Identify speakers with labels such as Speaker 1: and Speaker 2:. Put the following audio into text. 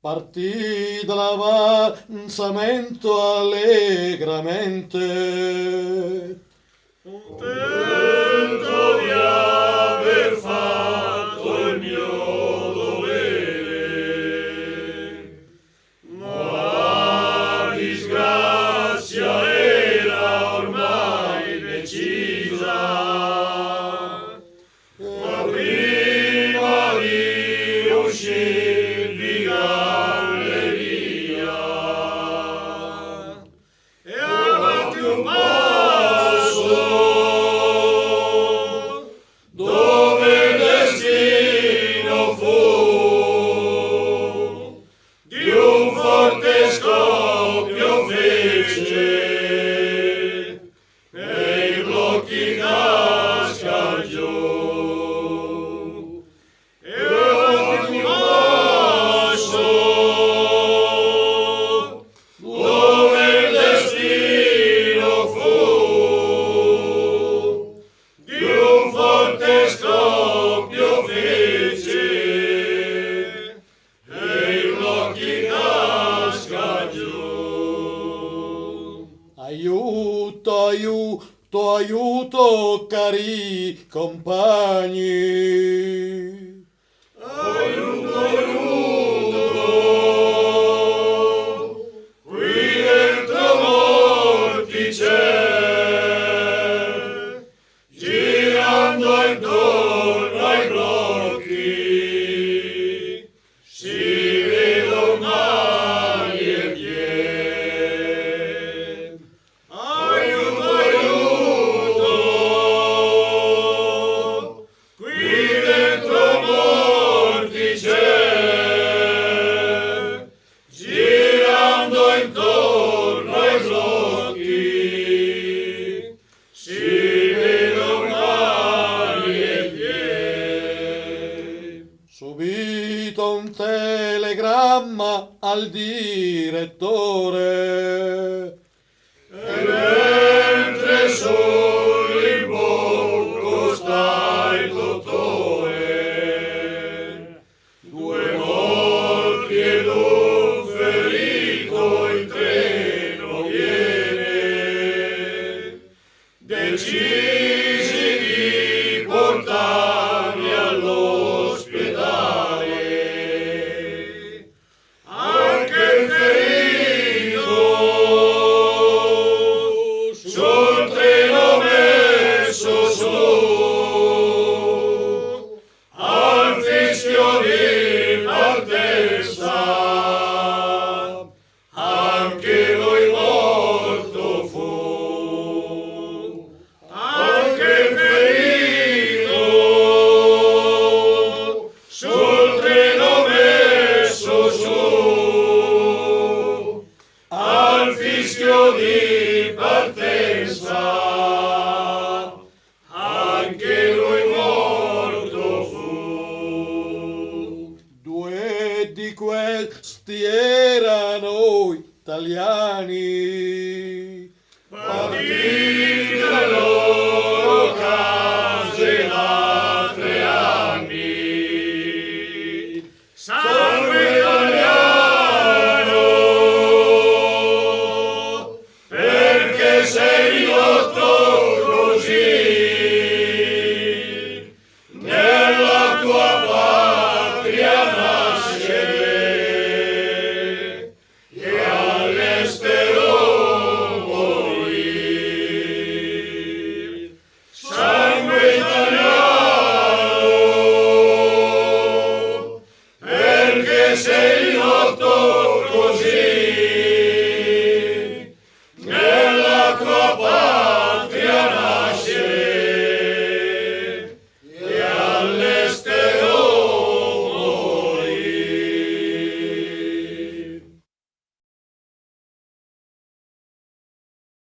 Speaker 1: partì dall'avanzamento allegramente.
Speaker 2: Contento di aver fatto il mio dovere, ma la disgrazia era ormai decisa. Ma prima di uscire di galleria e avanti un passo dove il destino fu di un forte scoppio fece e i blocchi casca giù. E ogni passo dove il destino fu di un forte scoppio fece e i blocchi casca giù.
Speaker 1: Aiuto, aiuto, aiuto, cari compagni.
Speaker 2: Aiuto, aiuto, qui dentro molti c'è, girando intorno ai blocchi, si vedono mani e piedi. Aiuto, aiuto, qui dentro molti c'è, girando intorno ai blocchi, si vedono mani e piedi.
Speaker 1: Subito un telegramma al direttore.
Speaker 2: E mentre sull'imbocco sta il dottore, due morti ed un ferito in treno viene, decisi di portarli all'ospedale. Anche il ferito sul treno messo su, al fischio di partenza, anche lui morto fu. Anche il ferito sul treno messo su, al fischio di partenza, anche lui morto fu.
Speaker 1: Due di questi erano italiani.